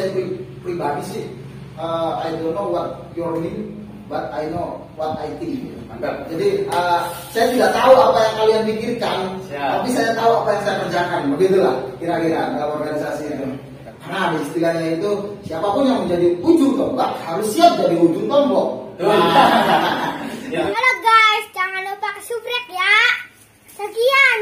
saya pribadi sih, I don't know what your mean, but I know what I think. Mantap. Jadi saya tidak tahu apa yang kalian pikirkan, tapi saya tahu apa yang saya kerjakan. Begitulah kira-kira dalam organisasi itu. Karena istilahnya itu siapapun yang menjadi ujung tombak harus siap jadi ujung tombak. Ya. Halo guys, jangan lupa subscribe ya. Sekian.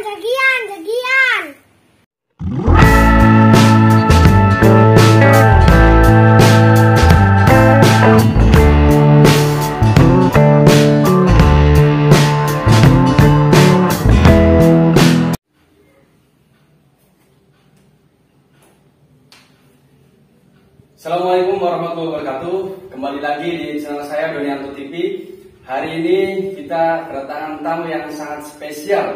Assalamualaikum warahmatullahi wabarakatuh. Kembali lagi di channel saya Donianto TV. Hari ini kita kedatangan tamu yang sangat spesial.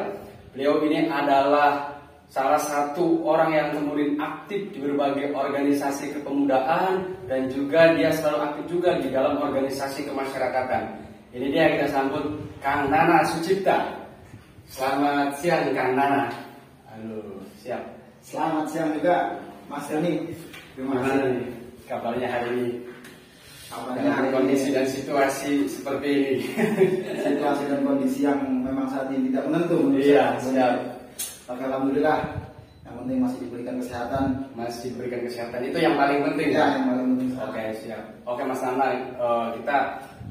Beliau ini adalah salah satu orang yang kemudian aktif di berbagai organisasi kepemudaan dan juga dia selalu aktif juga di dalam organisasi kemasyarakatan. Ini dia kita sambut Kang Nana Sucipta. Selamat siang Kang Nana. Halo, siap. Selamat siang juga Mas Doni. Gimana nih kabarnya hari ini? Kabarnya Kondisi dan situasi seperti ini. Situasi dan kondisi yang memang saat ini tidak menentu. Iya, siap. Oke, alhamdulillah. Yang penting masih diberikan kesehatan. Masih diberikan kesehatan, itu yang paling penting Ya, yang paling penting. Oke, siap. Oke Mas Nana, kita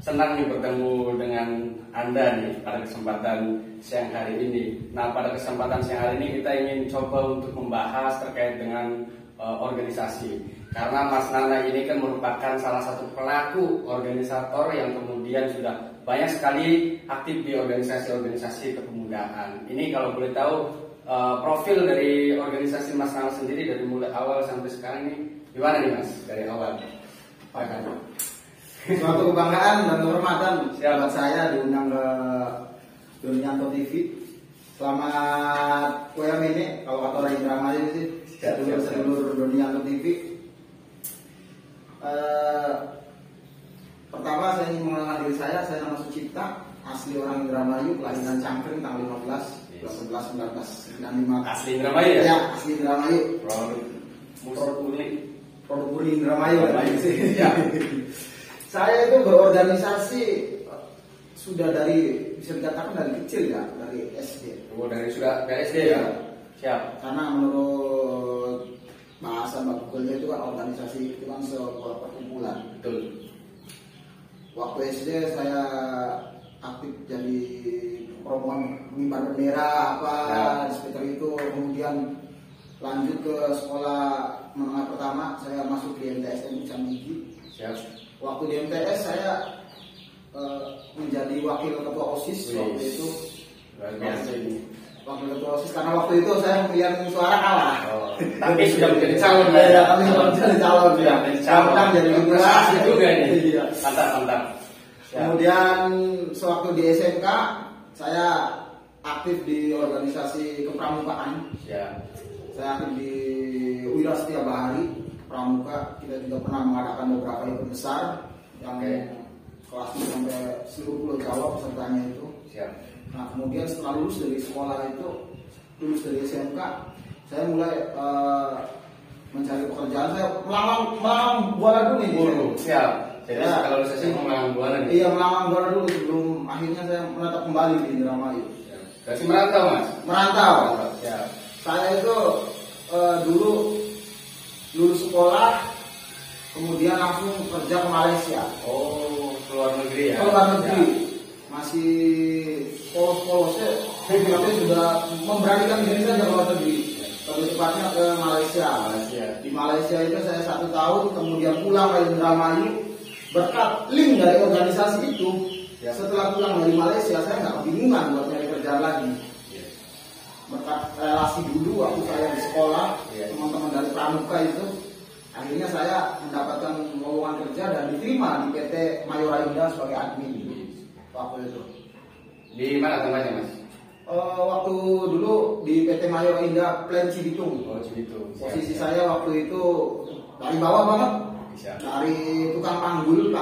senang nih bertemu dengan Anda nih pada kesempatan siang hari ini. Nah, pada kesempatan siang hari ini kita ingin coba untuk membahas terkait dengan organisasi. Karena Mas Nana ini kan merupakan salah satu pelaku organisator yang kemudian sudah banyak sekali aktif di organisasi-organisasi kepemudaan. Ini kalau boleh tahu profil dari organisasi Mas Nana sendiri dari mulai awal sampai sekarang ini gimana nih Mas dari awal? Suatu kebanggaan dan kehormatan Siap. buat saya diundang ke Donianto TV. Selamat ini kalau kata orang Indramayu sih, sedulur Donianto TV. Pertama saya ingin mengenalkan diri saya nama Sucipta, asli orang Indramayu, kelahiran Cangkring tanggal 15 11 19 95. Asli Indramayu ya? Ya, asli Indramayu. Produk murni Indramayu. Ya. Saya itu berorganisasi sudah dari bisa dikatakan dari kecil ya, dari SD. Oh, dari SD ya? Siap. Karena menurut bahasa Mbak Google itu kan organisasi itu kan sebuah perkumpulan. Betul. Waktu SD saya aktif jadi program pengibar bendera seperti itu. Kemudian lanjut ke sekolah menengah pertama, saya masuk di MTS Pucang Gigi. Siap. Waktu di MTS saya menjadi wakil ketua OSIS waktu itu. Luar biasa ini. Wakil ketua OSIS karena waktu itu saya pemilihan suara kalah. Tapi sudah menjadi calon ya. Kami sudah menjadi calon ya. Calon jadi prestasi juga ini. Iya. Mantap. Kemudian sewaktu di SMK saya aktif di organisasi kepramukaan. Ya. Saya aktif di Wira Setia Bahari Pramuka. Kita juga pernah mengadakan beberapa event besar yang kelasnya sampai seluruh Pulau Jawa pesertanya itu. Siap. Nah, kemudian setelah lulus dari sekolah itu, lulus dari SMK, saya mulai mencari pekerjaan. Saya melamang buana dulu nih. Siap. Jadi kalau saya mau melamang buana nih. Iya, melamang buana dulu sebelum akhirnya saya menetap kembali di Indramayu. Berarti merantau Mas? Merantau. Siap. Saya itu dulu lulus sekolah, kemudian langsung kerja ke Malaysia. Oh, keluar negeri ya? Keluar negeri. Masih polos-polosnya, tapi sudah memberanikan diri saja keluar negeri. Lebih tepatnya ke Malaysia. Di Malaysia itu saya 1 tahun, kemudian pulang ke Indramayu berkat link dari organisasi itu. Setelah pulang dari Malaysia, saya nggak kebingungan buat nyari kerjaan lagi. Berkat relasi dulu waktu saya di sekolah, teman-teman dari Pramuka itu, akhirnya saya mendapatkan lowongan kerja dan diterima di PT Mayora Indah sebagai admin waktu itu. Di mana tempatnya Mas? Waktu dulu di PT Mayora Indah Plan Cibitung. Oh, Cibitung. Posisi saya waktu itu dari bawah banget. Siap. Dari tukang panggul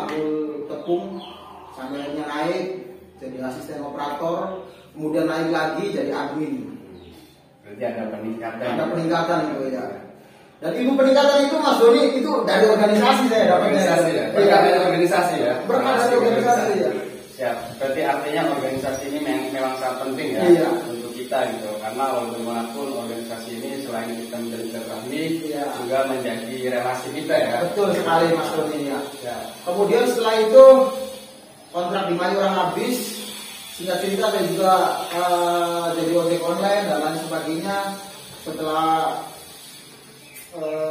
tepung sampai naik jadi asisten operator, kemudian naik lagi jadi admin. Berarti ada peningkatan. Ada peningkatan gitu ya. Dan ilmu peningkatan itu Mas Doni itu dari organisasi saya dapatnya. Organisasi ya. Berkat dari organisasi ya. Berkat dari organisasi ya. Siap. Berarti artinya organisasi ini memang sangat penting ya Iya. untuk kita gitu. Karena bagaimanapun organisasi ini selain kita menjadi silaturahmi, Iya. juga menjadi relasi kita ya. Betul sekali Mas Doni ya. Ya. Kemudian setelah itu kontrak di Mayu orang habis, singkat cerita saya juga jadi ojek online dan lain sebagainya. Setelah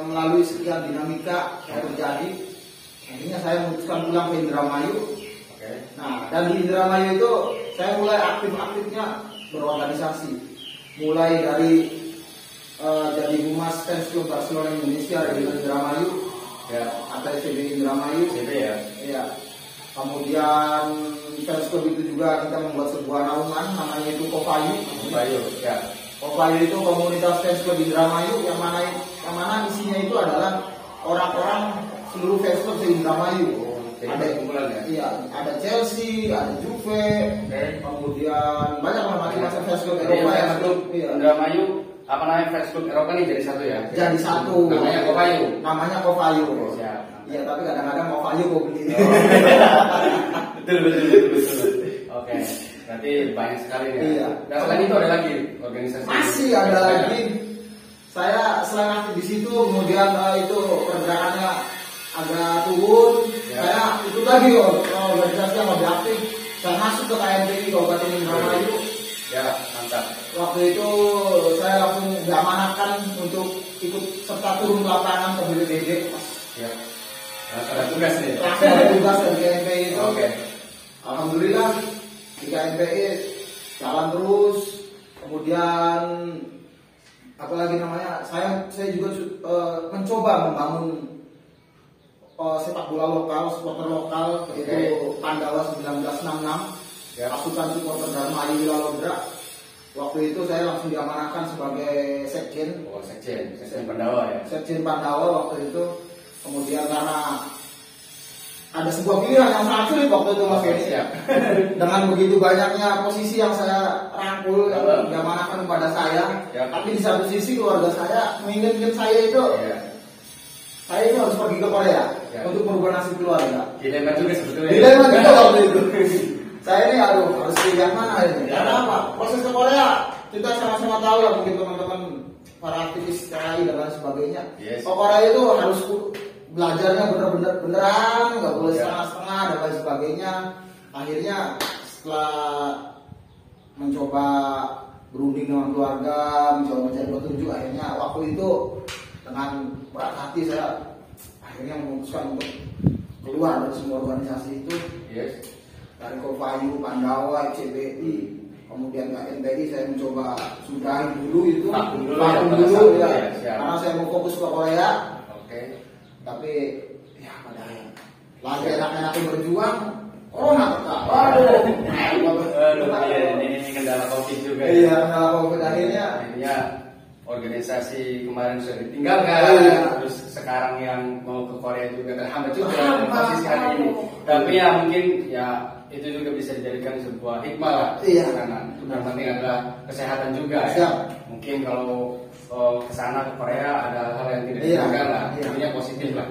melalui sekian dinamika yang terjadi, akhirnya saya memutuskan pulang ke Indramayu. Oke. Nah, dan di Indramayu itu saya mulai aktif-aktifnya berorganisasi. Mulai dari jadi humas fans klub Barcelona Indonesia di Indramayu, Ya. atau SCB Indramayu. Jadi ya. Iya. Kemudian fans club itu juga kita membuat sebuah naungan namanya itu Kopayu. Bayu. Ya. Kopayu itu komunitas fans club Indramayu yang mana isinya itu adalah orang-orang seluruh fans club di Indramayu. Jadi Ada kumpulan ya. Iya, ada Chelsea, ada Juve, Oke. kemudian banyak macam-macam fans club Jadi Eropa yang fans club iya. Indramayu apa namanya fans club Eropa nih jadi satu ya. Jadi satu. Namanya Kopayu. Namanya Kopayu. Siap. Iya, tapi kadang-kadang Kopayu kok beli. Betul. Oke. Berarti banyak sekali ya. Iya. Dan selain itu ada lagi organisasi. Masih ada lagi. Saya selain aktif di situ, kemudian itu pergerakannya agak turun. Ya. Saya ikut lagi organisasi yang lebih aktif. Saya masuk ke KMPI Kabupaten Indramayu. Ya, mantap. Waktu itu saya langsung diamanahkan untuk ikut serta turun ke lapangan ke BPBD. Ya. Langsung ada tugas nih. Langsung ada tugas dari KMPI itu. Oke. Alhamdulillah di KMPI jalan terus. Kemudian apalagi namanya, saya juga mencoba membangun sepak bola lokal, supporter lokal, yaitu Pandawa 1966, Ya. pasukan supporter Dharma Ayu Wilalodra. Waktu itu saya langsung diamanahkan sebagai sekjen, Oh, sekjen Pandawa ya. sekjen Pandawa waktu itu. Kemudian karena ada sebuah pilihan yang sangat sulit waktu itu Mas Kenny. Siap. Dengan begitu banyaknya posisi yang saya rangkul yang diamanahkan kepada saya, Ya. tapi di satu sisi keluarga saya menginginkan saya itu Ya. saya itu harus pergi ke Korea Ya. untuk merubah nasib keluarga. Dilema juga sebetulnya. Dilema juga waktu itu. Saya ini harus pilih yang mana ini? Karena apa? Proses ke Korea kita sama-sama tahu lah, mungkin teman-teman para aktivis KAI dan lain sebagainya. Yes. Ke Korea itu harus belajarnya beneran, nggak boleh Ya. setengah-setengah dan lain sebagainya. Akhirnya setelah mencoba berunding dengan keluarga, mencoba mencari petunjuk, akhirnya waktu itu dengan berat hati saya akhirnya memutuskan untuk keluar dari semua organisasi itu. Yes. Dari Kopayu, Pandawa, CBI, kemudian KMPI saya mencoba sudahi dulu itu, Vakum dulu vakum ya, ya, siap. karena saya mau fokus ke Korea. Oke. Tapi ya padahal lagi enak-enaknya berjuang, corona tetap. Waduh, Iya, ini kendala Covid juga. iya, nah COVID akhirnya organisasi kemarin sudah ditinggalkan, Iya. terus sekarang yang mau ke Korea juga terhambat juga Terhambat. posisi hari ini. Tapi ya mungkin ya itu juga bisa dijadikan sebuah hikmah lah. Iya. Karena yang penting adalah kesehatan juga. Siap. Ya. Mungkin kalau ke sana ke Korea ada hal yang tidak Iya. diinginkan lah. Iya. Intinya positif lah.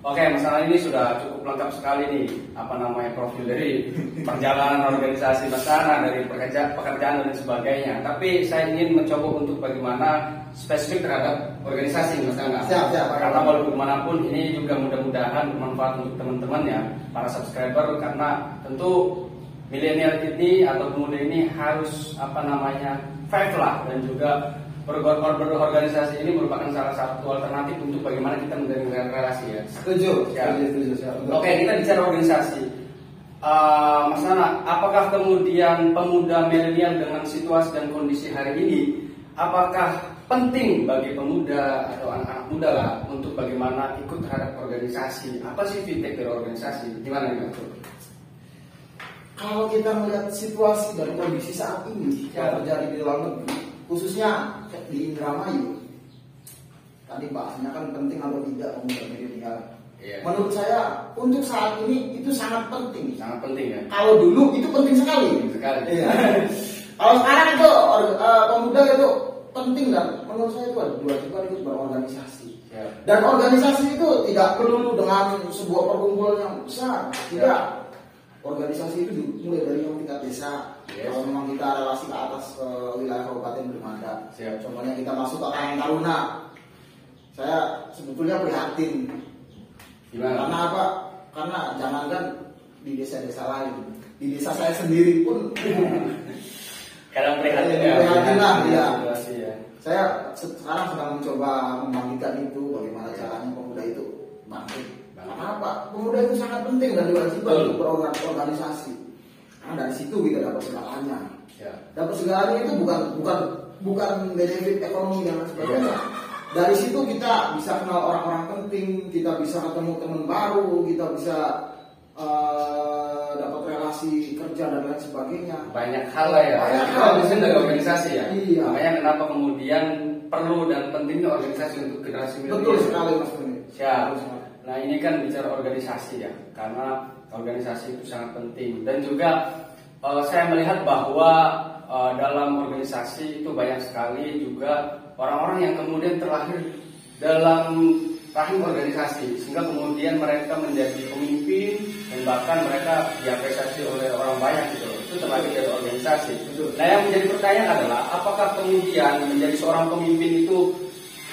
Oke, masalah ini sudah cukup lengkap sekali nih, apa namanya profil dari perjalanan organisasi Mas Ana, dari pekerjaan dan sebagainya. Tapi saya ingin mencoba untuk bagaimana spesifik terhadap organisasi Mas Ana. Siap. Karena walaupun bagaimanapun ini juga mudah-mudahan bermanfaat untuk teman-teman ya, para subscriber, karena tentu milenial ini atau pemuda ini harus apa namanya five lah, dan juga berorganisasi ini merupakan salah satu alternatif untuk bagaimana kita menjalin relasi ya. setuju. Ya. Setuju. Oke, kita bicara organisasi. Mas Nana, apakah kemudian pemuda milenial dengan situasi dan kondisi hari ini, apakah penting bagi pemuda atau anak-anak muda lah untuk bagaimana ikut terhadap organisasi? Apa sih feedback dari organisasi? Gimana nih Mas? Kalau kita melihat situasi dan kondisi saat ini yang terjadi di luar negeri, khususnya di Indramayu, tadi bahasnya kan penting atau tidak pemuda milenial. Iya. Menurut saya untuk saat ini itu sangat penting. Sangat penting ya. Kalau dulu itu penting sekali. Penting sekali. Iya. Kalau sekarang itu pemuda itu penting, dan menurut saya itu ada kewajiban ikut berorganisasi. Ya. Dan organisasi itu tidak perlu dengan sebuah perkumpulan yang besar. Tidak. Organisasi itu dimulai dari yang tingkat desa. Yes. Kalau memang kita relasi ke atas wilayah kabupaten belum ada. Siap. Contohnya kita masuk ke Karang Taruna. Saya sebetulnya prihatin. Gimana? Karena apa? Karena jangankan di desa-desa lain, di desa saya sendiri pun Kadang prihatin ya. Situasi ya. Saya sekarang sedang mencoba membangkitkan itu, bagaimana caranya pemuda itu bangkit. Karena apa? Pemuda itu sangat penting dan diwajibkan untuk berorganisasi. Karena dari situ kita dapat segalanya. Ya. Dapat segalanya itu bukan benefit ekonomi dan lain sebagainya. Dari situ kita bisa kenal orang-orang penting, kita bisa ketemu teman baru, kita bisa dapat relasi kerja dan lain sebagainya. Banyak hal lah ya. Banyak Kita hal bisa dari organisasi ya. Iya. Makanya kenapa kemudian perlu dan pentingnya organisasi untuk generasi milenial. Betul sekali Mas Tony. Siap. Nah ini kan bicara organisasi ya, karena organisasi itu sangat penting dan juga saya melihat bahwa dalam organisasi itu banyak sekali juga orang-orang yang kemudian terlahir dalam rahim organisasi sehingga kemudian mereka menjadi pemimpin dan bahkan mereka diapresiasi oleh orang banyak gitu. Itu terlahir dari organisasi. Betul. Nah yang menjadi pertanyaan adalah apakah kemudian menjadi seorang pemimpin itu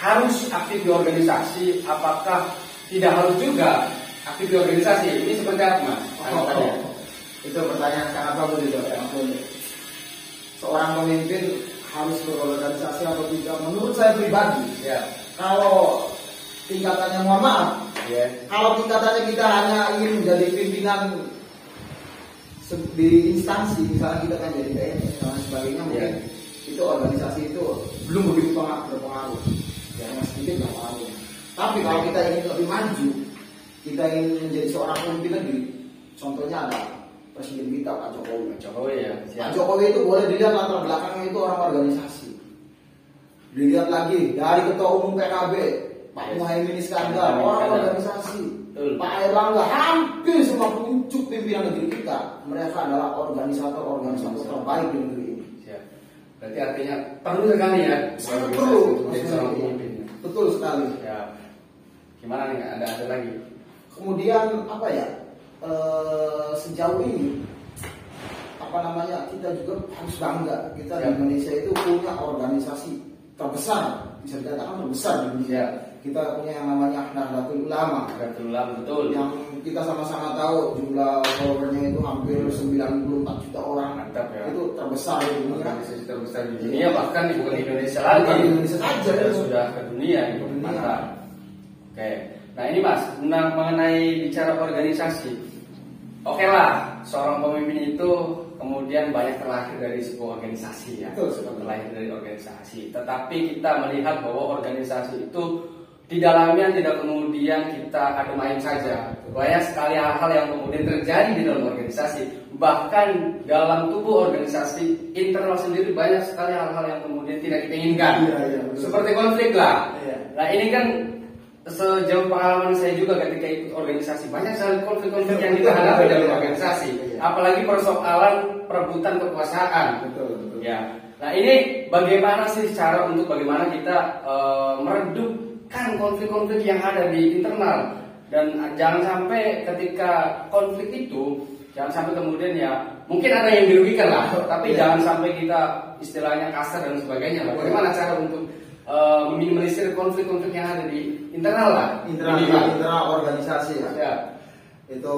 harus aktif di organisasi? Apakah tidak harus juga aktif di organisasi? Ini seperti apa Mas? Itu pertanyaan sangat bagus itu. Seorang pemimpin harus berorganisasi atau tidak? Menurut saya pribadi, Ya. kalau tingkatannya mohon maaf, Ya. kalau tingkatannya kita hanya ingin menjadi pimpinan di instansi, misalnya kita kan jadi PNS dan sebagainya, mungkin itu organisasi itu belum begitu berpengaruh, ya hanya sedikit berpengaruh. Tapi kalau kita ingin lebih maju, kita ingin menjadi seorang pemimpin negeri, contohnya ada Presiden kita Pak Jokowi. Jokowi ya. Pak Jokowi itu boleh dilihat latar belakangnya itu orang organisasi. Dilihat lagi dari Ketua Umum PKB Pak Muhaimin Iskandar, orang organisasi. Pak Airlangga, hampir semua pucuk pimpinan negeri kita, mereka adalah organisator terbaik di negeri ini. Siap. Berarti artinya perlu sekali ya. Sangat perlu. Menjadi seorang pemimpin. Betul sekali. Ya. Gimana nih? Ada lagi? Kemudian apa ya? Sejauh ini kita juga harus bangga kita di Indonesia itu punya organisasi terbesar, bisa dikatakan terbesar di Indonesia. Kita punya yang namanya Nahdlatul Ulama. Nahdlatul Ulama, betul. Yang kita sama-sama tahu jumlah followernya itu hampir 94 juta orang. Mantap ya. Itu terbesar di dunia. Organisasi terbesar di dunia, bahkan bukan di Indonesia lagi. Bukan di Indonesia saja, sudah ke dunia. Ke dunia. Mantap. Oke. Nah ini Mas, mengenai bicara organisasi. Oke lah, seorang pemimpin itu kemudian banyak terlahir dari sebuah organisasi ya. Betul. Terlahir dari organisasi. Tetapi kita melihat bahwa organisasi itu di dalamnya tidak kemudian kita adu main saja. Banyak sekali hal-hal yang kemudian terjadi di dalam organisasi. Bahkan dalam tubuh organisasi internal sendiri banyak sekali hal-hal yang kemudian tidak kita inginkan. Iya, Seperti konflik lah. Iya. Nah ini kan sejauh pengalaman saya juga ketika ikut organisasi, banyak sekali konflik-konflik yang kita hadapi dalam organisasi. Apalagi persoalan perebutan kekuasaan. Betul. Ya. Nah ini bagaimana sih cara untuk bagaimana kita meredupkan konflik-konflik yang ada di internal, dan jangan sampai ketika konflik itu jangan sampai kemudian ya mungkin ada yang dirugikan lah, tapi jangan sampai kita istilahnya kasar dan sebagainya lah. Bagaimana cara untuk meminimalisir konflik-konflik yang ada di internal lah, internal organisasi ya. Ya. Itu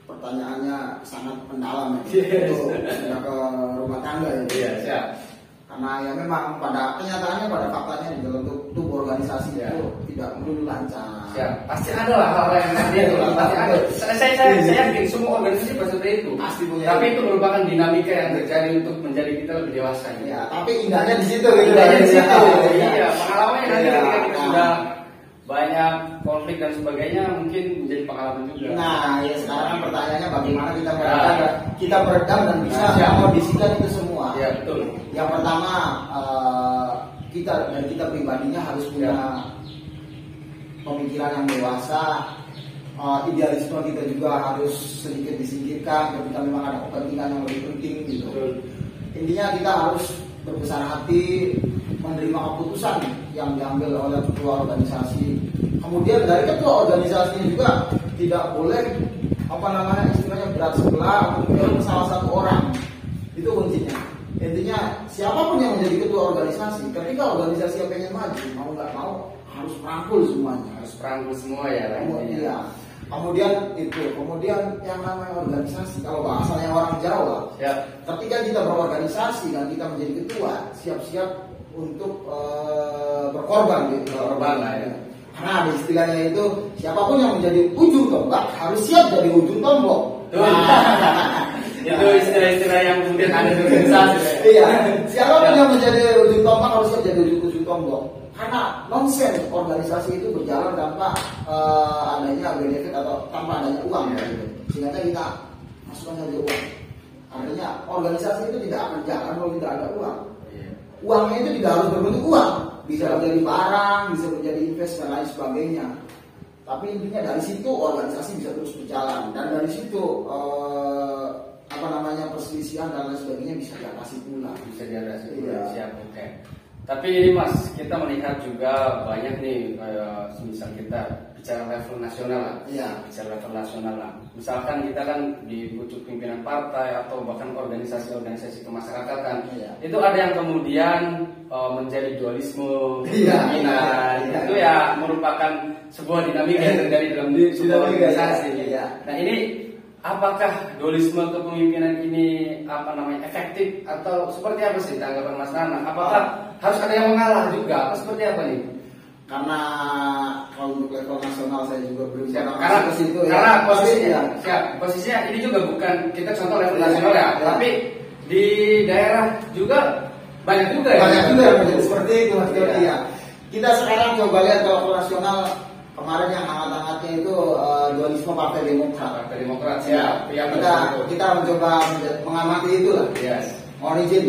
pertanyaannya sangat mendalam ya. Yes. Itu sudah ke rumah tangga ya. Iya, siap. Karena ya memang pada kenyataannya, pada faktanya di dalam tubuh organisasi Ya. itu tidak melulu lancar. Siap. Pasti ada lah hal-hal yang seperti itu lah, pasti ada. Saya yakin semua organisasi pasti seperti itu. Pasti punya. Tapi itu merupakan dinamika yang terjadi untuk menjadi kita lebih dewasa. Ya, tapi indahnya di situ gitu. Indahnya di situ. Iya. Iya, pengalamannya nanti Iya. ketika kita sudah banyak konflik dan sebagainya mungkin menjadi pengalaman juga. Nah, ya sekarang pertanyaannya bagaimana kita meredam dan bisa Nah, mengkondisikan itu semua. Ya, betul. Yang pertama kita pribadinya harus punya pemikiran yang dewasa. Idealisme kita juga harus sedikit disingkirkan ketika memang ada kepentingan yang lebih penting gitu. Betul. Intinya kita harus berbesar hati menerima keputusan yang diambil oleh ketua organisasi. Kemudian dari ketua organisasinya juga tidak boleh istilahnya berat sebelah kemudian salah satu orang. Itu kuncinya. Intinya siapapun yang menjadi ketua organisasi, ketika organisasi yang pengen maju, mau nggak mau harus merangkul semuanya. Harus merangkul semua ya. Iya. Kemudian yang namanya organisasi, kalau bahasanya orang Jawa, ya. Ketika kita berorganisasi dan kita menjadi ketua, siap-siap untuk berkorban gitu. Berkorban lah ya. Karena ada istilahnya itu, siapapun yang menjadi ujung tombak harus siap dari ujung tombak. Itu istilah-istilah yang kemudian ada di organisasi. Iya, siapapun yang menjadi ujung tombak harus siap jadi ujung tombak. Karena nonsen organisasi itu berjalan tanpa adanya benefit atau tanpa adanya uang, gitu. Sehingga kita masukkan saja uang. Artinya organisasi itu tidak akan jalan kalau tidak ada uang. Uangnya itu tidak harus berbentuk uang, bisa menjadi barang, bisa menjadi invest dan lain sebagainya. Tapi intinya dari situ organisasi bisa terus berjalan dan dari situ perselisihan dan lain sebagainya bisa diatasi pula. Bisa diatasi pula. Iya. Siap, oke. Tapi ini Mas, kita melihat juga banyak nih misal kita bicara level nasional lah. Iya. Bicara level nasional lah. Misalkan kita kan di pucuk pimpinan partai atau bahkan organisasi-organisasi kemasyarakatan. Iya. Itu ada yang kemudian menjadi dualisme, Iya. kepemimpinan. Iya. Itu ya merupakan sebuah dinamika yang terjadi dalam sebuah organisasi. Iya. Nah ini apakah dualisme kepemimpinan ini efektif atau seperti apa sih tanggapan Mas Nana? Apakah harus ada yang mengalah juga? Apa seperti apa nih? Karena kalau untuk level nasional saya juga belum Karena ke situ karena ya. posisinya ini juga bukan kita contoh level nasional ya, tapi di daerah juga banyak juga ya. Banyak juga yang menjadi seperti itu Mas Dodi Iya. ya. Kita sekarang coba lihat kalau level nasional kemarin yang hangat-hangatnya itu dualisme Partai Demokrat. Partai Demokrat Ya, ya. kita mencoba mengamati itu lah. Yes. Mohon izin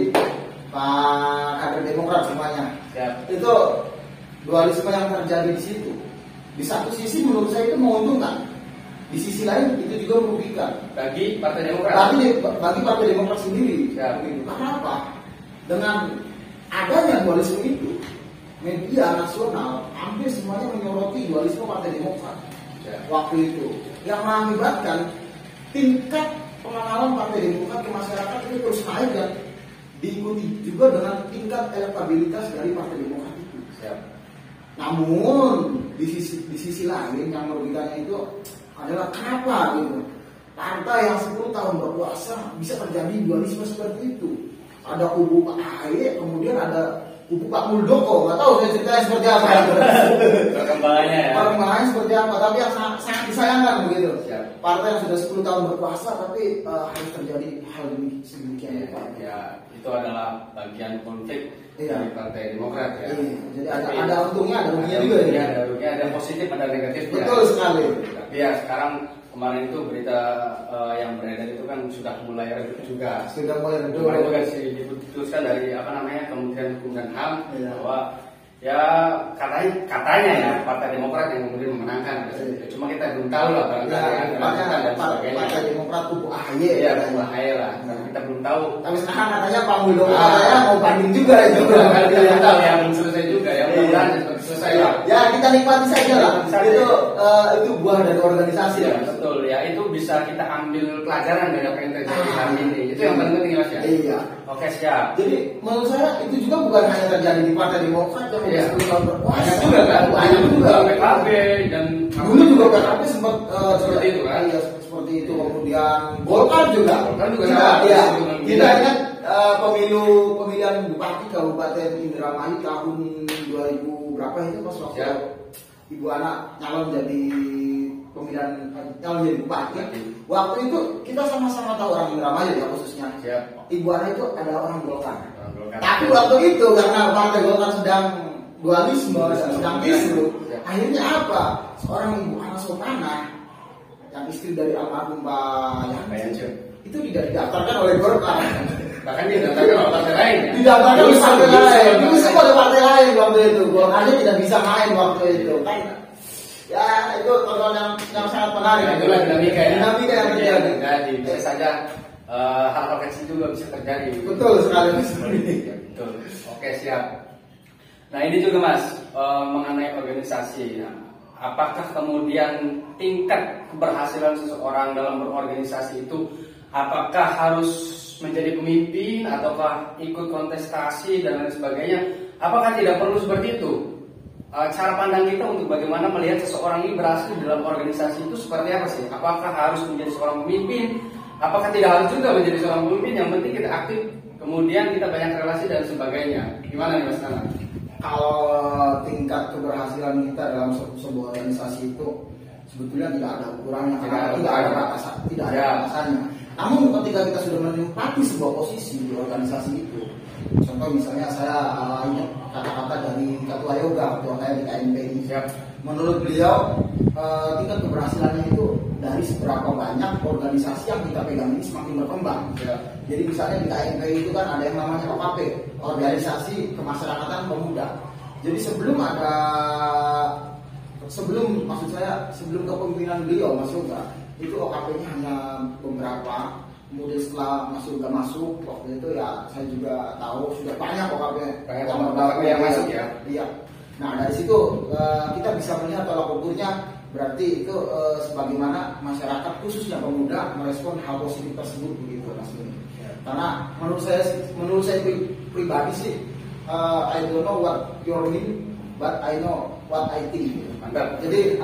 Pak kader Demokrat semuanya. Ya. Itu dualisme yang terjadi di situ. Di satu sisi menurut saya itu menguntungkan. Di sisi lain itu juga merugikan. Bagi Partai Demokrat. Bagi Partai Demokrat sendiri. Ya. Karena apa? Dengan adanya dualisme itu, media nasional hampir semuanya menyoroti dualisme Partai Demokrat. Ya. Waktu itu yang mengakibatkan tingkat pengenalan Partai Demokrat ke masyarakat itu terus naik dan diikuti juga dengan tingkat elektabilitas dari Partai Demokrat itu. Siap. Namun di sisi lain yang merugikannya itu adalah kenapa gitu partai yang 10 tahun berkuasa bisa terjadi dualisme seperti itu. Ada kubu Pak AHY, kemudian ada kubu Pak Muldoko. Nggak tahu saya ceritanya seperti apa. Perkembangannya ya. Perkembangannya seperti apa, tapi yang sangat disayangkan begitu. Siap. Partai yang sudah 10 tahun berkuasa tapi harus terjadi hal sedemikian rupa. Ya, itu adalah bagian konflik Iya. dari Partai Demokrat ya. Jadi ada untungnya, ada ruginya juga ya. Ada ruginya, ada positif, ada negatifnya. Betul sekali. Tapi ya sekarang kemarin itu berita yang beredar itu kan sudah mulai redup juga. Sudah mulai redup. Kemarin juga diputuskan dari Kementerian Hukum dan HAM Iya. bahwa ya katanya ya Partai Demokrat yang kemudian memenangkan. Cuma kita belum tahu lah barangkali dan sebagainya. Partai Demokrat kubu AHY Iya, bahaya lah. Karena kita belum tahu. Tapi sekarang katanya Pak Muldoko katanya mau banding juga itu. Kita belum tahu ya, belum selesai juga ya. Mudah-mudahan selesai lah. Ya kita nikmati saja lah. Itu buah dari organisasi Ya, ya. betul ya, itu bisa kita ambil pelajaran dari apa yang terjadi hari ini. Itu yang paling penting Mas ya. Iya. Oke, siap. Jadi menurut saya itu juga bukan hanya terjadi di Partai Demokrat yang Iya. 10 tahun berkuasa. Banyak juga kan, Banyak juga. PKB dan Dulu juga PKB sempat seperti itu kan. Iya, seperti itu. Kemudian Golkar juga. Golkar juga Kita, sama. ya, Dengan kita ingat pemilihan bupati Kabupaten Indramayu tahun 2000 berapa itu pas waktu Ya. Ibu anak nyalon jadi nyalon jadi bupati. Waktu itu kita sama-sama tahu orang Indramayu ya khususnya. Siap. Ibu anak itu adalah orang Golkar. Orang Golkar. Tapi waktu itu karena Partai Golkar sedang dualisme, sedang kisruh, Ya. akhirnya apa? Seorang Ibu Ana Sopana yang istri dari almarhum Pak Yancu itu tidak didaftarkan oleh Golkar. Bahkan didaftarkan oleh partai lain ya. Didaftarkan oleh partai lain. Diusung oleh partai lain waktu itu. Golkarnya tidak bisa main waktu itu. Kan ya itu tonton yang sangat menarik. Ya, itulah dinamika ya. Dinamika yang terjadi. Jadi bisa saja hal-hal kecil juga bisa terjadi. Betul sekali. Ya, betul. Oke, siap. Nah ini juga Mas, mengenai organisasi. Nah, apakah kemudian tingkat keberhasilan seseorang dalam berorganisasi itu apakah harus menjadi pemimpin ataukah ikut kontestasi dan lain sebagainya? Apakah tidak perlu seperti itu? Cara pandang kita untuk bagaimana melihat seseorang ini berhasil dalam organisasi itu seperti apa sih? Apakah harus menjadi seorang pemimpin? Apakah tidak harus juga menjadi seorang pemimpin? Yang penting kita aktif, kemudian kita banyak relasi dan sebagainya. Gimana nih Mas Nana? Kalau tingkat keberhasilan kita dalam sebuah organisasi itu sebetulnya tidak ada ukurannya, tidak ada batasannya. Namun ketika kita sudah menempati sebuah posisi di organisasi itu, contoh misalnya saya ingat kata-kata dari ketua yoga, ketua saya di KMPI. Menurut beliau tingkat keberhasilannya itu dari seberapa banyak organisasi yang kita pegang ini semakin berkembang. Jadi misalnya di KMPI itu kan ada yang namanya OKP, Organisasi Kemasyarakatan Pemuda. Jadi sebelum kepemimpinan beliau Mas Yoga, itu OKP-nya hanya beberapa. Kemudian setelah Mas Yoga masuk, waktu itu ya saya juga tahu sudah banyak OKP yang masuk ya. Iya. Nah dari situ kita bisa melihat tolak ukurnya, berarti itu sebagaimana masyarakat khususnya pemuda merespon hal positif tersebut begitu Mas. Karena menurut saya pribadi sih, I don't know what your mean, but I know what I think. Mantap. Jadi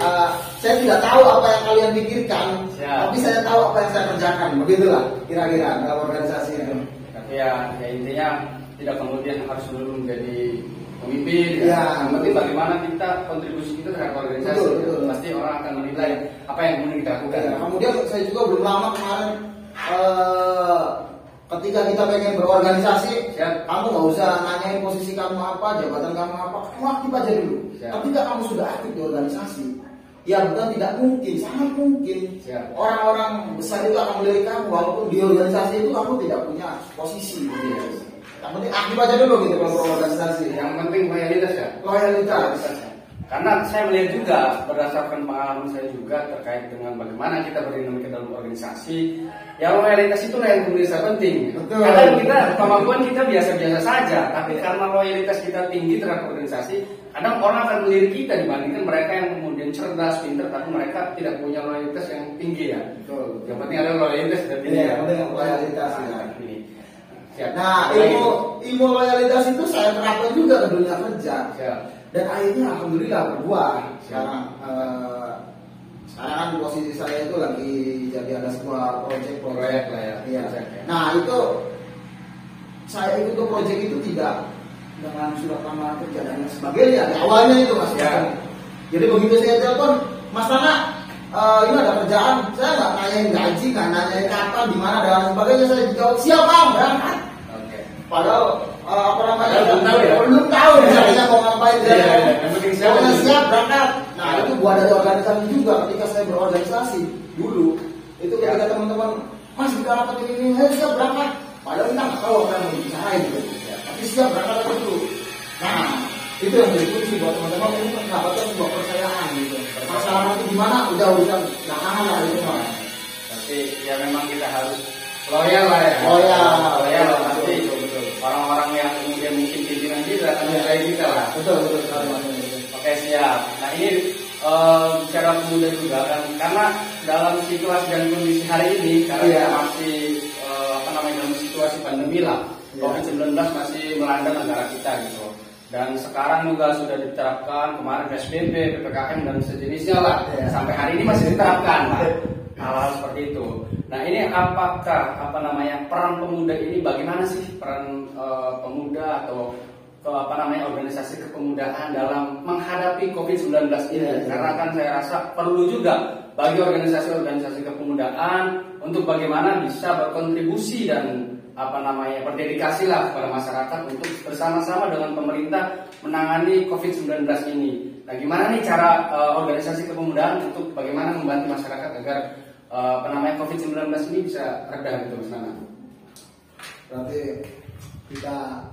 saya tidak tahu apa yang kalian pikirkan, tapi saya tahu apa yang saya kerjakan. Begitulah kira-kira dalam organisasi itu. Tapi ya intinya tidak kemudian harus dulu menjadi pemimpin. Ya, yang penting bagaimana kita kontribusi kita terhadap organisasi. Betul. Pasti orang akan menilai apa yang kemudian kita lakukan. Ya, kemudian saya juga belum lama kemarin ketika kita pengen berorganisasi, kamu nggak usah nanyain posisi kamu apa, jabatan kamu apa, kamu aktif aja dulu. Ketika kamu sudah aktif di organisasi, ya bukan tidak mungkin, sangat mungkin orang-orang besar itu akan melirik kamu, walaupun di organisasi itu kamu tidak punya posisi. Yang penting aktif aja dulu gitu kalau berorganisasi. Yang penting loyalitas ya. Loyalitas. Karena saya melihat juga berdasarkan pengalaman saya juga terkait dengan bagaimana kita berdinamika dalam organisasi, ya loyalitas itu yang menjadi penting. Betul. Kadang kita kemampuan kita biasa-biasa saja, tapi karena loyalitas kita tinggi terhadap organisasi, kadang orang akan melirik kita dibandingkan mereka yang kemudian cerdas, pintar, tapi mereka tidak punya loyalitas yang tinggi ya. Betul. Yang penting ada loyalitas dan Iya, yang penting loyalitas. Ini. Nah, ilmu loyalitas itu saya terapkan juga ke dunia kerja. Dan akhirnya alhamdulillah berbuah. Sekarang kan posisi saya itu lagi jadi ada sebuah proyek lah ya. Iya. Nah itu saya ikut ke proyek itu tidak dengan surat lamaran kerja dan sebagainya. Di awalnya itu Mas. Jadi begitu saya telepon, Mas Tana, ini ada kerjaan, saya nggak nanyain gaji, nggak nanyain kapan, di mana dan sebagainya. Saya jawab siap Bang, berangkat. Padahal belum tahu misalnya mau ngapain. Pokoknya siap berangkat. Nah itu buat dari organisasi juga. Ketika saya berorganisasi dulu, itu ketika teman-teman Mas kita rapat ini, saya siap berangkat. Padahal kita nggak tahu apa yang mau dibicarain gitu. Tapi siap berangkat aja dulu. Nah itu yang jadi kunci buat teman-teman ini mendapatkan sebuah kepercayaan gitu. Masalah itu gimana? Udah urusan belakangan lah itu mah. Tapi ya memang kita harus loyal lah ya. Loyal pasti. Orang-orang yang kemudian mungkin pimpinan kita akan menilai kita lah. Betul. Oke siap. Nah ini bicara pemuda juga kan, karena dalam situasi dan kondisi hari ini, karena kita masih dalam situasi pandemi lah, COVID-19 masih melanda negara kita gitu. Dan sekarang juga sudah diterapkan kemarin PSBB, PPKM dan sejenisnya lah. Sampai hari ini masih diterapkan lah. Hal-hal seperti itu. Nah ini apakah peran pemuda ini bagaimana sih peran pemuda atau organisasi kepemudaan dalam menghadapi COVID-19 ini? Karena kan saya rasa perlu juga bagi organisasi-organisasi kepemudaan untuk bagaimana bisa berkontribusi dan berdedikasi lah kepada masyarakat untuk bersama-sama dengan pemerintah menangani COVID-19 ini. Nah gimana nih cara organisasi kepemudaan untuk bagaimana membantu masyarakat agar COVID-19 ini bisa reda gitu Mas Nana? Berarti kita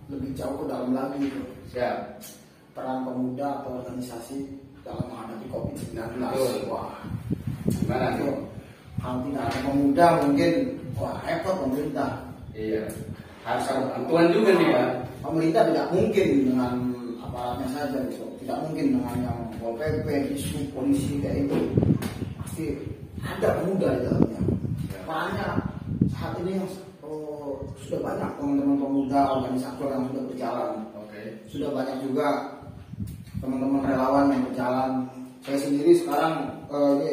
lebih jauh ke dalam lagi itu. Peran pemuda atau organisasi dalam menghadapi COVID-19. Wah, gimana itu? Kalau tidak ada pemuda mungkin repot pemerintah. Iya. Harus ada bantuan juga nih ya. Pemerintah tidak mungkin dengan aparatnya saja gitu. Tidak mungkin dengan yang Pol PP, isu polisi kayak itu. Pasti ada pemuda di dalamnya. Makanya saat ini yang sudah banyak teman-teman pemuda organisator yang sudah berjalan. Sudah banyak juga teman-teman relawan yang berjalan. Saya sendiri sekarang ini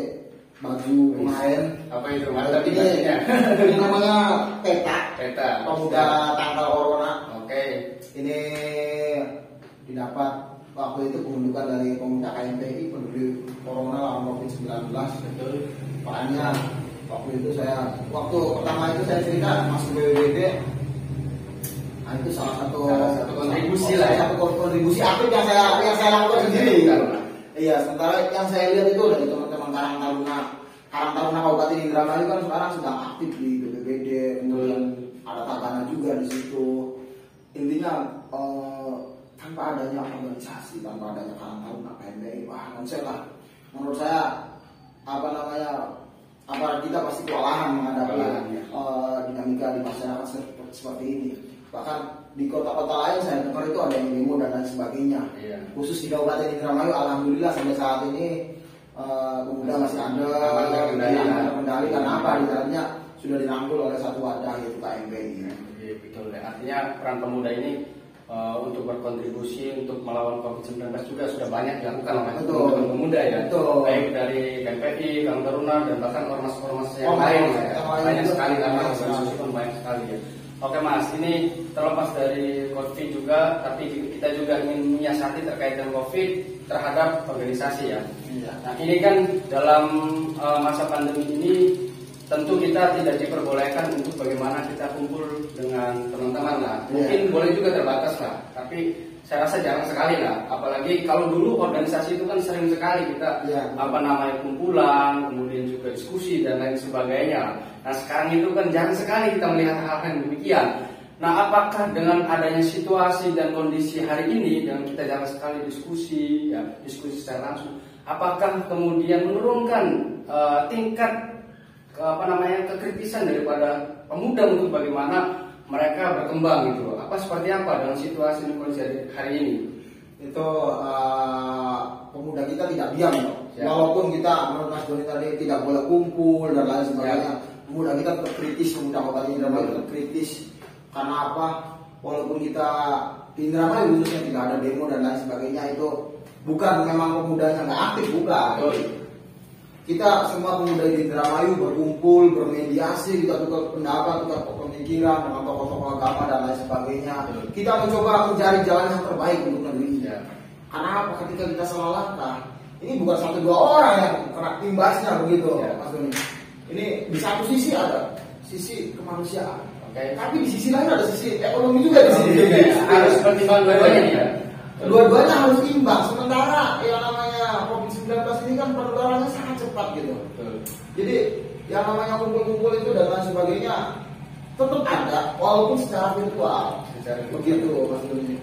baju kemarin apa itu ini namanya peta pemuda tanggal corona. Ini didapat waktu itu pengundukan dari pemuda KMPI peduli corona lawan COVID-19. Makanya waktu itu waktu pertama itu saya cerita masuk BPBD. Nah, itu salah satu kontribusi lah ya. Satu kontribusi aktif yang saya lakukan sendiri. Iya, sementara yang saya lihat itu dari teman-teman Karang Taruna Kabupaten Indramayu kan sekarang sedang aktif di BPBD, kemudian ada Tagana juga di situ. Intinya tanpa adanya organisasi, tanpa adanya Karang Taruna KMPI, nonsens lah. Menurut saya aparat kita pasti kewalahan menghadapi dinamika di masyarakat seperti ini. Bahkan di kota-kota lain saya dengar itu ada yang demo dan lain sebagainya. Khusus di Kabupaten Indramayu, alhamdulillah sampai saat ini pemuda masih ada terkendali karena apa? Di dalamnya sudah dirangkul oleh satu wadah yaitu KMPI. Betul. Artinya peran pemuda ini untuk berkontribusi untuk melawan COVID-19 juga sudah banyak dilakukan oleh teman-teman pemuda ya. Betul. Baik dari KMPI, Karang Taruna dan bahkan ormas-ormas yang lain. Banyak sekali karena organisasi pun banyak sekali ya. Oke Mas, ini terlepas dari COVID juga, tapi kita juga ingin menyiasati terkait dengan COVID terhadap organisasi ya. Nah ini kan dalam masa pandemi ini tentu kita tidak diperbolehkan untuk bagaimana kita kumpul dengan teman-teman lah. Mungkin boleh juga terbatas lah, tapi saya rasa jarang sekali lah. Apalagi kalau dulu organisasi itu kan sering sekali kita kumpulan, kemudian juga diskusi dan lain sebagainya. Nah sekarang itu kan jarang sekali kita melihat hal-hal yang demikian. Nah apakah dengan adanya situasi dan kondisi hari ini dan kita jarang sekali diskusi secara langsung, apakah kemudian menurunkan tingkat kekritisan daripada pemuda untuk bagaimana mereka berkembang gitu? Seperti apa dalam situasi dan kondisi hari ini? Itu pemuda kita tidak diam loh. Walaupun kita menurut Mas Doni tadi tidak boleh kumpul dan lain sebagainya, pemuda kita tetap kritis, pemuda Kabupaten Indramayu tetap kritis. Karena apa? Walaupun kita di Indramayu khususnya tidak ada demo dan lain sebagainya, itu bukan memang pemudanya nggak aktif, bukan. Kita semua pemuda di Indramayu berkumpul, bermediasi, kita tukar pendapat, tukar pemikiran dengan tokoh-tokoh agama dan lain sebagainya. Kita mencoba mencari jalan yang terbaik untuk negeri ini. Karena apa? Ketika kita salah langkah, ini bukan 1-2 orang yang kena imbasnya begitu, Mas Doni. Ini di satu sisi ada sisi kemanusiaan, tapi di sisi lain ada sisi ekonomi juga di sini. Harus pertimbangan dua-duanya ya. Dua-duanya harus imbang. Sementara yang namanya COVID-19 ini kan penularannya sangat cepat gitu. Jadi yang namanya kumpul-kumpul itu dan lain sebagainya tetap ada, walaupun secara virtual. Begitu Mas Doni.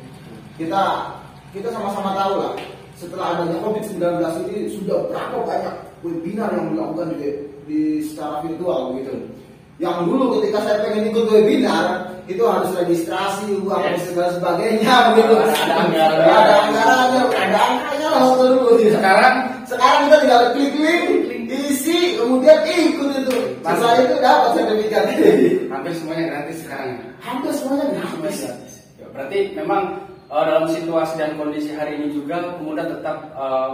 Kita sama-sama tahu lah, setelah adanya COVID-19 ini sudah berapa banyak webinar yang dilakukan di secara virtual gitu. Yang dulu ketika saya pengen ikut webinar itu harus registrasi, uang dan segala sebagainya begitu. Ada anggarannya lah waktu dulu. Sekarang kita tinggal klik-klik, isi, kemudian ikut itu. Setelah itu dapat sertifikat. Hampir semuanya gratis sekarang. Hampir semuanya gratis. Berarti memang dalam situasi dan kondisi hari ini juga pemuda tetap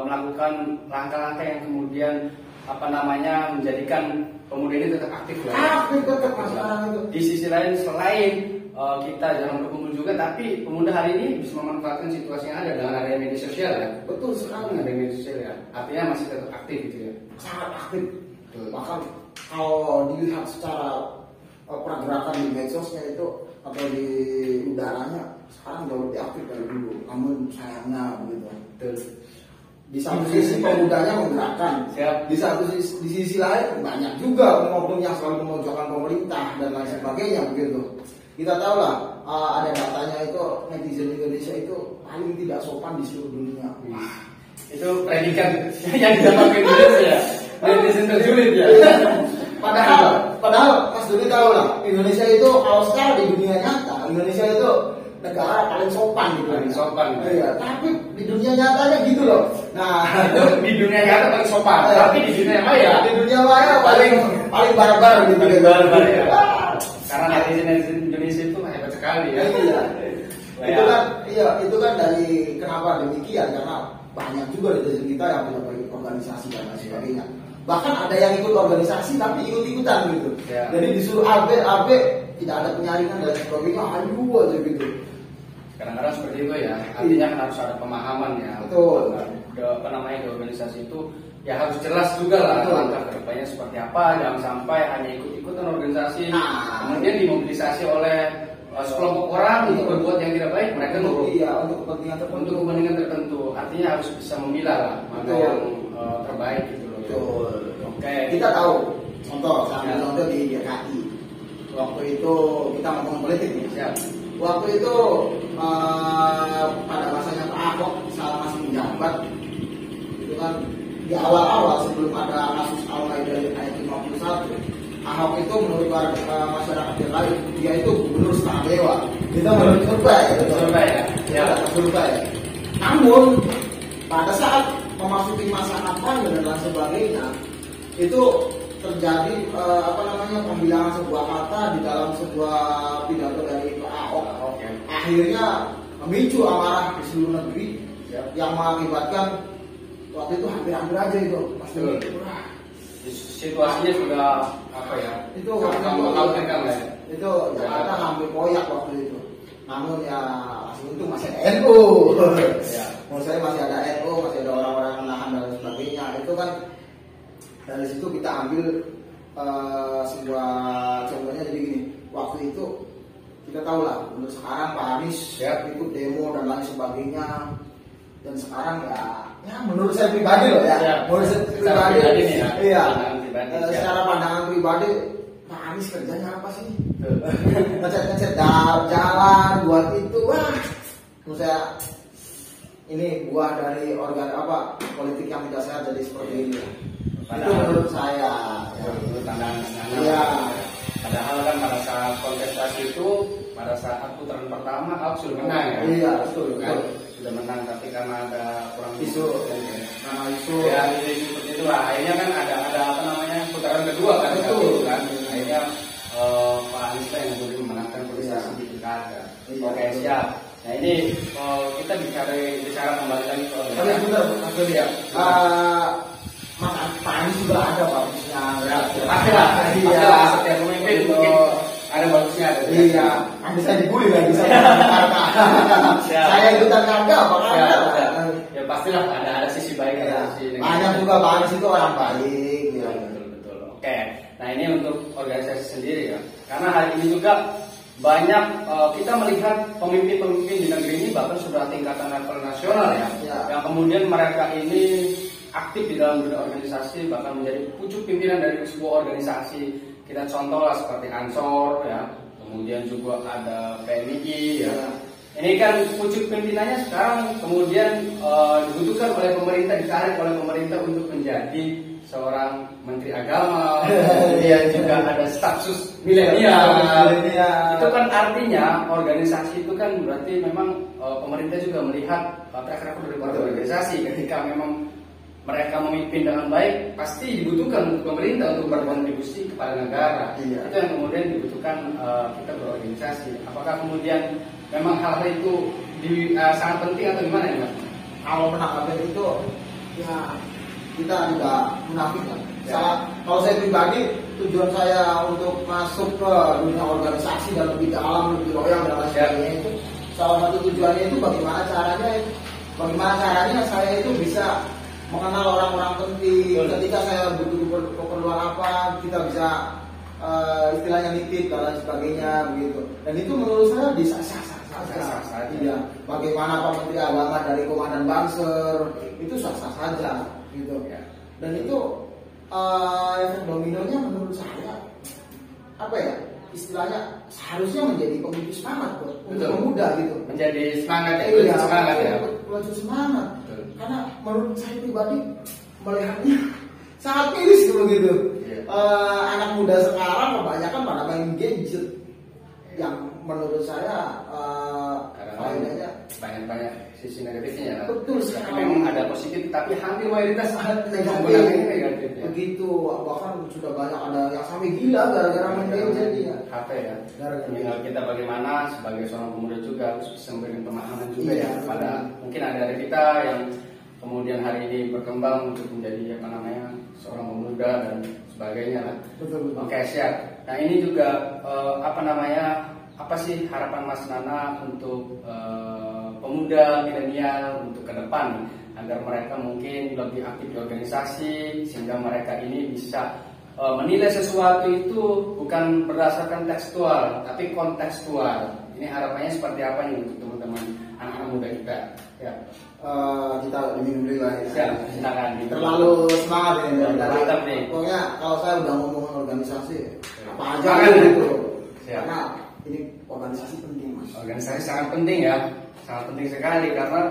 melakukan langkah-langkah yang kemudian menjadikan pemuda ini tetap aktif lah. Aktif tetap sekarang itu. Di sisi lain selain kita jarang berkumpul juga, tapi pemuda hari ini bisa memanfaatkan situasi yang ada dengan adanya media sosial ya. Betul sekali. Ada media sosial ya. Artinya masih tetap aktif gitu ya. Sangat aktif. Bahkan kalau dilihat secara pergerakan di medsosnya itu atau di udaranya sekarang jauh lebih aktif dari dulu. Namun sayangnya begitu. Di satu sisi pemudanya menggerakkan, di sisi lain banyak juga oknum yang selalu memojokkan pemerintah dan lain sebagainya begitu. Kita tahu lah ada datanya itu netizen Indonesia itu paling tidak sopan di seluruh dunia. Itu predikat yang didapatkan Indonesia. Netizen terjulid ya. Padahal Mas Doni tahu lah, Indonesia itu kalau sekarang di dunia nyata, Indonesia itu negara paling sopan gitu. Paling sopan. Iya, tapi di dunia nyatanya gitu loh. Nah, Di dunia nyata paling sopan, tapi di dunia maya di dunia maya paling barbar gitu. paling barbar ya. Wah. Karena netizen Indonesia itu hebat sekali ya. Iya. Itu kan dari kenapa demikian, karena banyak juga netizen kita yang punya organisasi dan lain sebagainya. Bahkan ada yang ikut organisasi tapi ikut-ikutan gitu. Ya. Jadi disuruh AB tidak ada penyaringan dan sebagainya, aduh aja gitu. Kadang-kadang seperti itu ya. Artinya kan harus ada pemahaman ya. Betul. Apa namanya, di organisasi itu ya harus jelas juga lah langkah kedepannya seperti apa. Jangan sampai hanya ikut-ikutan organisasi, kemudian dimobilisasi oleh sekelompok orang untuk berbuat yang tidak baik, mereka nurut. Iya, untuk kepentingan tertentu. Artinya harus bisa memilah lah mana yang terbaik gitu loh. Betul. Oke. Kita tahu contoh, saya contoh di DKI. Waktu itu kita ngomong politik nih. Siap. Waktu itu pada masanya Pak Ahok saat masih menjabat, itu kan di awal-awal sebelum ada kasus Al-Qaeda ayat 51, Ahok itu menurut masyarakat yang lain dia itu gubernur setengah dewa. Kita menurut survei ya. Survei. Namun pada saat memasuki masa kampanye dan lain sebagainya, itu terjadi pembilangan sebuah kata di dalam sebuah pidato dari Pak Ahok. Akhirnya memicu amarah di seluruh negeri yang mengakibatkan waktu itu hampir-hampir aja itu pasti. Situasinya sudah apa ya? Itu mengkhawatirkan lah ya. Itu Jakarta hampir koyak waktu itu. Namun ya masih untung masih ada NU. Ya. Menurut saya masih ada NU, masih ada orang-orang menahan dan sebagainya. Itu kan dari situ kita ambil sebuah contohnya jadi gini. Waktu itu kita tahu lah, untuk sekarang Pak Anies ikut demo dan lain sebagainya. Dan sekarang ya menurut saya pribadi loh ya. Menurut saya pribadi ya. Iya. Secara Pandangan pribadi, Pak Anies kerjanya apa sih? Ngecat jalan buat itu, wah. Menurut saya ini buah dari politik yang tidak sehat jadi seperti ini. Itu menurut saya. Menurut pandangan saya. Iya. Padahal kan pada saat kontestasi itu, pada saat putaran pertama Ahok sudah menang ya. Iya, betul. Sudah menang, tapi karena ada kurang isu. Ya, seperti itulah. Akhirnya kan ada putaran kedua kan. Betul. Kan. Akhirnya Pak Anies yang kemudian memenangkan kontestasi di pilkada. Oke, siap. Nah ini kita bicara kembali lagi soal. Tapi sebentar, Mas Dodi ya. Mas Pak Anies juga ada bagusnya. Pasti lah. Setiap pemimpin mungkin ada bagusnya. Iya. Nanti saya dibully lagi sama Jakarta. Saya ikutan karga apa karga? Ya pastilah ada sisi baik ada sisi negatif. Banyak juga Pak Anies itu orang baik. Ya. Betul. Oke. Nah ini untuk organisasi sendiri ya. Karena hari ini juga banyak kita melihat pemimpin-pemimpin di negeri ini bahkan sudah tingkatan level nasional ya. Yang kemudian mereka ini aktif di dalam dunia organisasi, bahkan menjadi pucuk pimpinan dari sebuah organisasi. Kita contoh lah seperti Ansor ya, kemudian juga ada PMI ya. Ini kan pucuk pimpinannya sekarang kemudian dibutuhkan oleh pemerintah, ditarik oleh pemerintah untuk menjadi seorang menteri agama. Kemudian juga ada stafsus milenial. Itu kan artinya organisasi itu kan berarti memang pemerintah juga melihat track record dari organisasi. Ketika memang mereka memimpin dengan baik, pasti dibutuhkan untuk pemerintah untuk berkontribusi kepada negara. Itu yang kemudian dibutuhkan kita berorganisasi. Apakah kemudian memang hal itu sangat penting atau gimana ya Mas? Kalau menanggapi itu, ya kita tidak munafik kan. Kalau saya pribadi, tujuan saya untuk masuk ke dunia organisasi dan lebih dalam, lebih loyal dan lain sebagainya itu, salah satu tujuannya itu bagaimana caranya saya itu bisa mengenal orang-orang penting. Ketika saya butuh keperluan apa, kita bisa istilahnya nitip dan lain sebagainya begitu. Dan itu menurut saya bisa sah-sah saja. Iya. Bagaimana Pak Menteri Agama dari Komandan Banser itu sah-sah saja gitu. Dan itu efek dominonya menurut saya apa ya? Istilahnya seharusnya menjadi pemicu semangat buat pemuda gitu. Menjadi semangat ya. Iya, semangat ya. Semangat. Karena menurut saya pribadi melihatnya sangat miris gitu. Anak muda sekarang kebanyakan pada main gadget yang menurut saya Faedahnya banyak sisi negatifnya ya. betul Tapi sekali. memang ada positif, tapi hampir mayoritas Negatif. ini negatif ya. Begitu, bahkan sudah banyak ada yang sampai gila gara-gara main game jadi ya. HP ya. Gara-gara Tinggal kita bagaimana sebagai seorang pemuda juga harus bisa memberikan pemahaman juga Iya. ya pada mungkin ada kita yang kemudian hari ini berkembang untuk menjadi apa namanya seorang pemuda dan sebagainya lah. Betul. Oke, siap. Nah ini juga apa sih harapan Mas Nana untuk pemuda milenial untuk ke depan agar mereka mungkin lebih aktif di organisasi sehingga mereka ini bisa menilai sesuatu itu bukan berdasarkan tekstual tapi kontekstual. Ini harapannya seperti apa nih untuk teman-teman anak-anak muda kita? Ya. Kita diminum dulu lah ya. Siap, silakan. Terlalu semangat ini dari Mantap nih. pokoknya kalau saya udah ngomong organisasi apa aja Silakan. gitu. Siap. Karena ini organisasi penting mas. Organisasi sangat penting ya, sangat penting sekali karena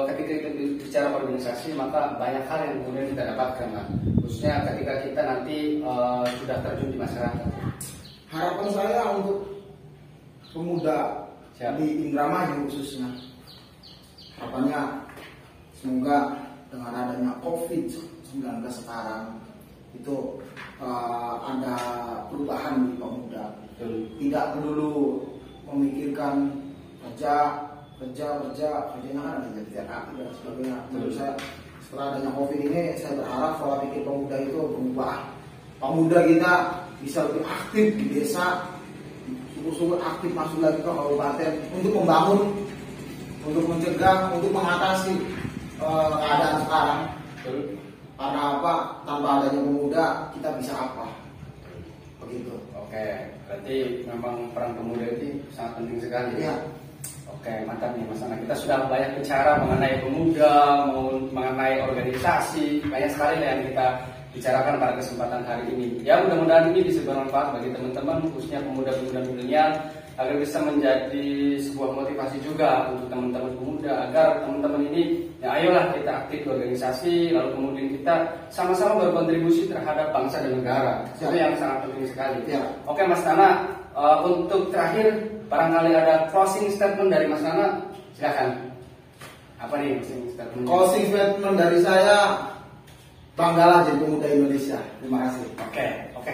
ketika kita bicara organisasi maka banyak hal yang kemudian kita dapatkan lah. Khususnya ketika kita nanti sudah terjun di masyarakat. Harapan saya untuk pemuda Siap. di Indramayu khususnya, harapannya semoga dengan adanya COVID-19 sekarang itu ada perubahan di pemuda. Betul. Tidak melulu memikirkan kerjanya kan ada jadi terapi dan sebagainya. Menurut saya setelah adanya COVID ini saya berharap pola pikir pemuda itu berubah. Pemuda kita bisa lebih aktif di desa, sungguh-sungguh aktif masuk lagi ke kabupaten untuk membangun, untuk mencegah, untuk mengatasi keadaan sekarang. Betul. Karena apa? Tanpa adanya pemuda kita bisa apa? Begitu. Oke, berarti memang peran pemuda ini sangat penting sekali. Ya. Oke, mantap nih Mas Ana. Kita sudah banyak bicara mengenai pemuda, mengenai organisasi, banyak sekali yang kita bicarakan pada kesempatan hari ini. Ya, mudah-mudahan ini bisa bermanfaat bagi teman-teman, khususnya pemuda-pemuda milenial, agar bisa menjadi sebuah motivasi juga untuk teman-teman pemuda, agar teman-teman ini, ya ayolah kita aktif di organisasi, lalu kemudian kita sama-sama berkontribusi terhadap bangsa dan negara. Itu yang sangat penting sekali. Ya. Oke Mas Nana, untuk terakhir barangkali ada closing statement dari Mas Nana, silakan. Apa nih closing statement? Closing statement dari saya, banggalah jadi pemuda Indonesia. Terima kasih. Oke.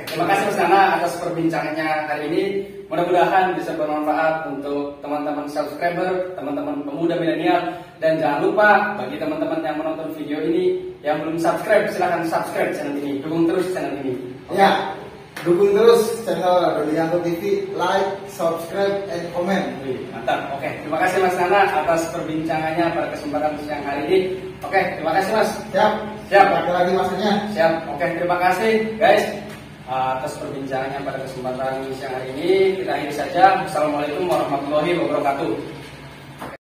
Terima kasih Mas Nana atas perbincangannya hari ini. Mudah-mudahan bisa bermanfaat untuk teman-teman subscriber, teman-teman pemuda milenial, dan jangan lupa bagi teman-teman yang menonton video ini yang belum subscribe, silahkan subscribe channel ini, dukung terus channel ini. Ya, dukung terus channel Dolianto TV, like, subscribe, and comment. Wih, mantap. Oke, terima kasih Mas Nana atas perbincangannya pada kesempatan siang hari ini. Oke, terima kasih Mas. Siap. Lagi maksudnya. Siap. Oke, terima kasih guys atas perbincangannya pada kesempatan siang hari ini. Kita akhiri saja. Assalamualaikum warahmatullahi wabarakatuh.